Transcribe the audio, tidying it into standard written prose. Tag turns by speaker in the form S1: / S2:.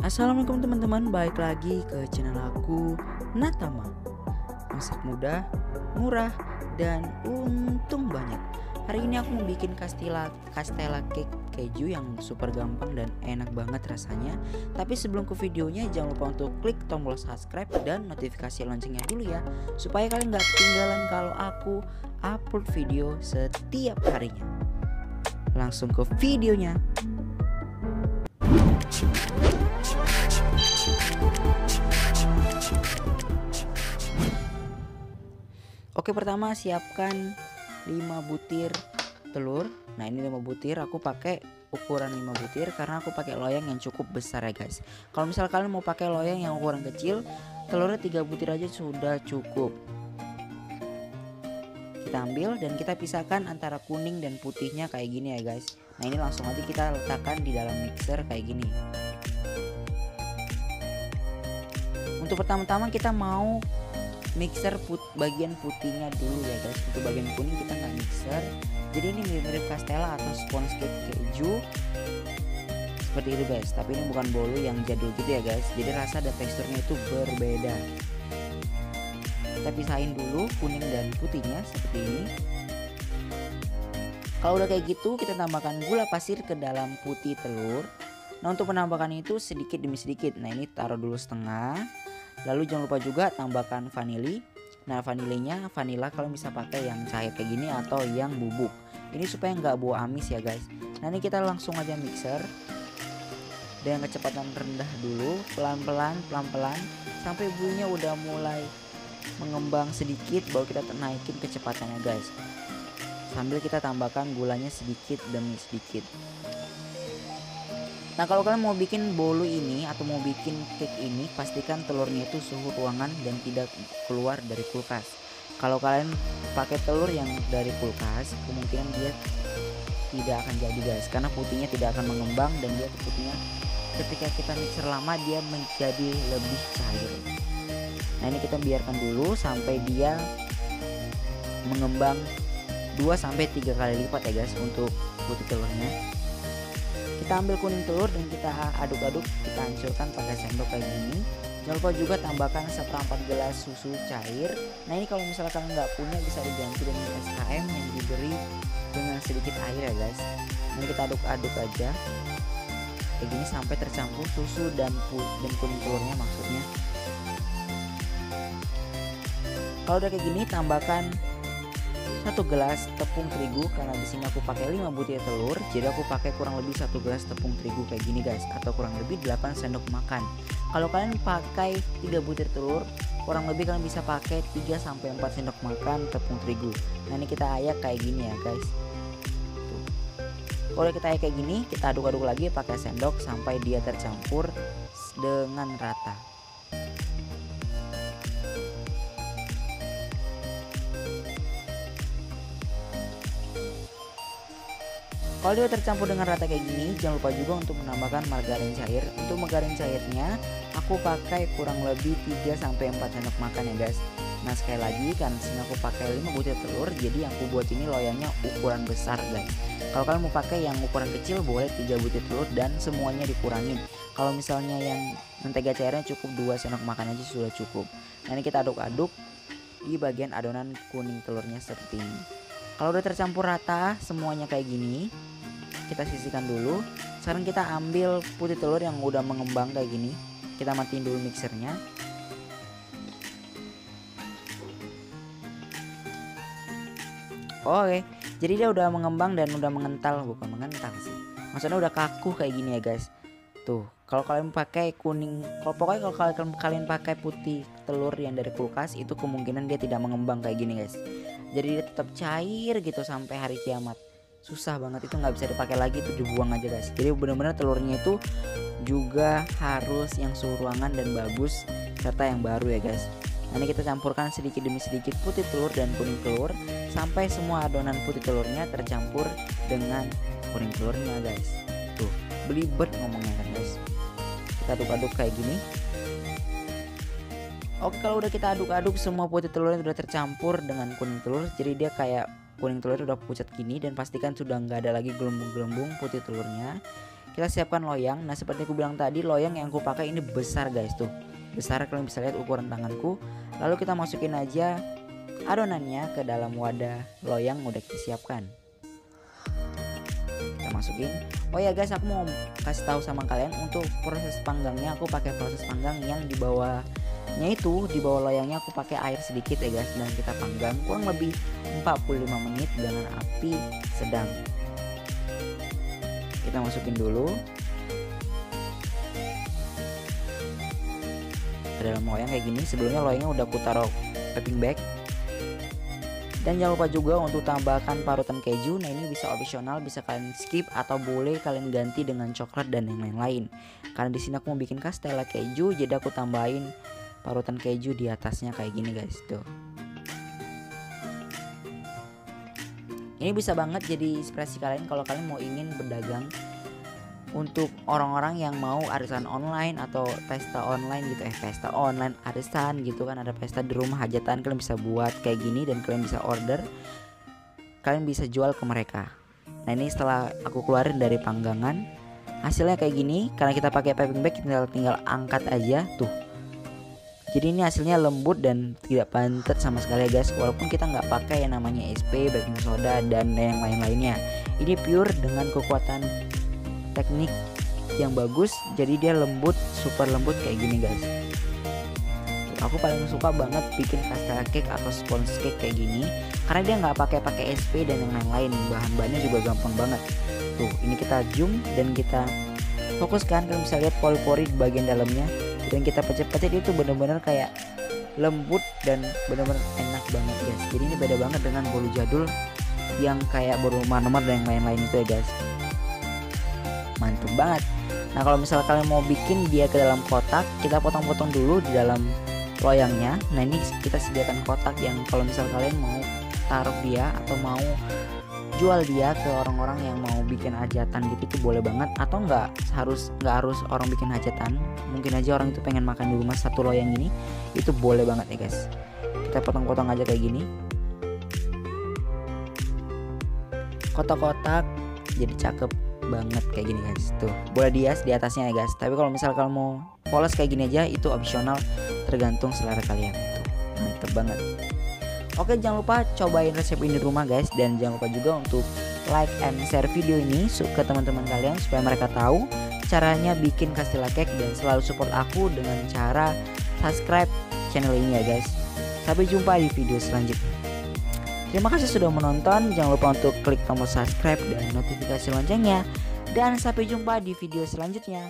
S1: Assalamualaikum teman-teman, balik lagi ke channel aku, Natama. Masak mudah, murah, dan untung banyak. Hari ini aku mau bikin kastela cake keju yang super gampang dan enak banget rasanya. Tapi sebelum ke videonya, jangan lupa untuk klik tombol subscribe dan notifikasi loncengnya dulu ya, supaya kalian gak ketinggalan kalau aku upload video setiap harinya. Langsung ke videonya. Oke, pertama siapkan 5 butir telur. Nah, ini 5 butir, aku pakai ukuran 5 butir karena aku pakai loyang yang cukup besar ya guys. Kalau misal kalian mau pakai loyang yang ukuran kecil, telurnya 3 butir aja sudah cukup. Kita ambil dan kita pisahkan antara kuning dan putihnya kayak gini ya guys. Nah, ini langsung aja kita letakkan di dalam mixer kayak gini. Untuk pertama-tama kita mau mixer bagian putihnya dulu ya guys. Untuk bagian kuning kita nggak mixer. Jadi ini mirip kastela atau sponge cake keju seperti itu guys. Tapi ini bukan bolu yang jadul gitu ya guys. Jadi rasa dan teksturnya itu berbeda. Kita pisahin dulu kuning dan putihnya seperti ini. Kalau udah kayak gitu, kita tambahkan gula pasir ke dalam putih telur. Nah, untuk penambahan itu sedikit demi sedikit. Nah, ini taruh dulu setengah. Lalu jangan lupa juga tambahkan vanili. Nah, vanila kalau bisa pakai yang cair kayak gini atau yang bubuk. Ini supaya nggak bau amis ya guys. Nah, ini kita langsung aja mixer dengan kecepatan rendah dulu, pelan-pelan sampai bunyinya udah mulai mengembang sedikit, baru kita naikin kecepatannya guys. Sambil kita tambahkan gulanya sedikit demi sedikit. Nah, kalau kalian mau bikin bolu ini atau mau bikin cake ini, pastikan telurnya itu suhu ruangan dan tidak keluar dari kulkas. Kalau kalian pakai telur yang dari kulkas, kemungkinan dia tidak akan jadi guys, karena putihnya tidak akan mengembang dan dia putihnya ketika kita mixer lama dia menjadi lebih cair. Nah, ini kita biarkan dulu sampai dia mengembang 2-3 kali lipat ya guys untuk putih telurnya. Kita ambil kuning telur dan kita aduk-aduk, kita hancurkan pakai sendok kayak gini. Jangan lupa juga tambahkan 1/4 gelas susu cair. Nah, ini kalau misalkan nggak punya bisa diganti dengan SKM yang diberi dengan sedikit air ya guys. Ini kita aduk-aduk aja kayak gini sampai tercampur susu dan kuning telurnya maksudnya. Kalau udah kayak gini, tambahkan 1 gelas tepung terigu, karena di sini aku pakai 5 butir telur, jadi aku pakai kurang lebih 1 gelas tepung terigu kayak gini guys, atau kurang lebih 8 sendok makan. Kalau kalian pakai 3 butir telur, kurang lebih kalian bisa pakai 3-4 sendok makan tepung terigu. Nah, ini kita ayak kayak gini ya guys. Tuh. Kalau kita ayak kayak gini, kita aduk-aduk lagi pakai sendok sampai dia tercampur dengan rata. Kalau dia tercampur dengan rata kayak gini, jangan lupa juga untuk menambahkan margarin cair. Untuk margarin cairnya aku pakai kurang lebih 3-4 sendok makan ya guys. Nah, sekali lagi kan sini aku pakai 5 butir telur, jadi yang aku buat ini loyangnya ukuran besar guys. Kalau kalian mau pakai yang ukuran kecil boleh 3 butir telur dan semuanya dikurangin. Kalau misalnya yang mentega cairnya cukup 2 sendok makan aja sudah cukup. Nah, ini kita aduk-aduk di bagian adonan kuning telurnya seperti ini. Kalau udah tercampur rata semuanya kayak gini, kita sisihkan dulu. Sekarang kita ambil putih telur yang udah mengembang kayak gini, kita matiin dulu mixernya. Oke, jadi dia udah mengembang dan udah mengental, bukan mengental sih, maksudnya udah kaku kayak gini ya guys. Tuh, kalau kalian pakai kuning, pokoknya kalau kalian pakai putih telur yang dari kulkas, itu kemungkinan dia tidak mengembang kayak gini guys. Jadi dia tetap cair gitu sampai hari kiamat. Susah banget, itu nggak bisa dipakai lagi, itu dibuang aja guys. Jadi benar-benar telurnya itu juga harus yang suhu ruangan dan bagus serta yang baru ya guys. Nah, ini kita campurkan sedikit demi sedikit putih telur dan kuning telur sampai semua adonan putih telurnya tercampur dengan kuning telurnya guys. Tuh, belibet ngomongnya kan guys. Kita aduk-aduk kayak gini. Oke, kalau udah kita aduk-aduk semua putih telurnya udah tercampur dengan kuning telur, jadi dia kayak kuning telur udah pucat gini, dan pastikan sudah nggak ada lagi gelembung-gelembung putih telurnya. kita siapkan loyang. Nah seperti aku bilang tadi, loyang yang aku pakai ini besar guys, tuh besar, kalian bisa lihat ukuran tanganku. Lalu kita masukin aja adonannya ke dalam wadah loyang udah kita siapkan. Kita masukin. Oh ya guys, aku mau kasih tahu sama kalian untuk proses panggangnya, aku pakai proses panggang yang di bawahnya itu, di bawah loyangnya aku pakai air sedikit ya guys, dan kita panggang kurang lebih 45 menit dengan api sedang. Kita masukin dulu ke dalam loyang kayak gini. Sebelumnya loyangnya udah aku taruh piping bag. Dan jangan lupa juga untuk tambahkan parutan keju. Nah ini bisa opsional, bisa kalian skip atau boleh kalian ganti dengan coklat dan yang lain-lain. Karena di sini aku mau bikin kastela keju, jadi aku tambahin parutan keju di atasnya kayak gini guys, tuh. Ini bisa banget jadi inspirasi kalian kalau kalian mau ingin berdagang untuk orang-orang yang mau arisan online atau pesta online gitu, pesta online arisan gitu kan, ada pesta di rumah hajatan, kalian bisa buat kayak gini dan kalian bisa order, kalian bisa jual ke mereka. Nah ini setelah aku keluarin dari panggangan, hasilnya kayak gini. Karena kita pakai piping bag, tinggal angkat aja tuh. Jadi ini hasilnya lembut dan tidak pancet sama sekali ya guys, walaupun kita nggak pakai yang namanya SP, baking soda dan yang lain-lainnya. Ini pure dengan kekuatan teknik yang bagus, jadi dia lembut, super lembut kayak gini guys. Aku paling suka banget bikin kastela cake atau sponge cake kayak gini karena dia nggak pakai SP dan yang lain-lain, bahan-bahannya juga gampang banget. Tuh ini kita zoom dan kita fokuskan, kalian bisa lihat pori-pori di bagian dalamnya, dan kita pecet-pecet itu bener-bener kayak lembut dan bener-bener enak banget guys. Jadi ini beda banget dengan bolu jadul yang kayak berumah nomor dan yang lain-lain itu ya guys. Mantap banget. Nah kalau misalnya kalian mau bikin dia ke dalam kotak, kita potong-potong dulu di dalam loyangnya. Nah ini kita sediakan kotak yang kalau misal kalian mau taruh dia atau mau jual dia ke orang-orang yang mau bikin hajatan gitu, itu boleh banget. Atau nggak harus orang bikin hajatan, mungkin aja orang itu pengen makan di rumah satu loyang ini, itu boleh banget ya guys. Kita potong-potong aja kayak gini, kotak-kotak, jadi cakep banget kayak gini guys. Tuh boleh dihias di atasnya ya guys, tapi kalau misal kalian mau polos kayak gini aja itu opsional, tergantung selera kalian. Tuh mantep banget. Oke, jangan lupa cobain resep ini di rumah guys, dan jangan lupa juga untuk like and share video ini ke teman-teman kalian supaya mereka tahu caranya bikin kastela cake, dan selalu support aku dengan cara subscribe channel ini ya guys. Sampai jumpa di video selanjutnya. Terima kasih sudah menonton, jangan lupa untuk klik tombol subscribe dan notifikasi loncengnya, dan sampai jumpa di video selanjutnya.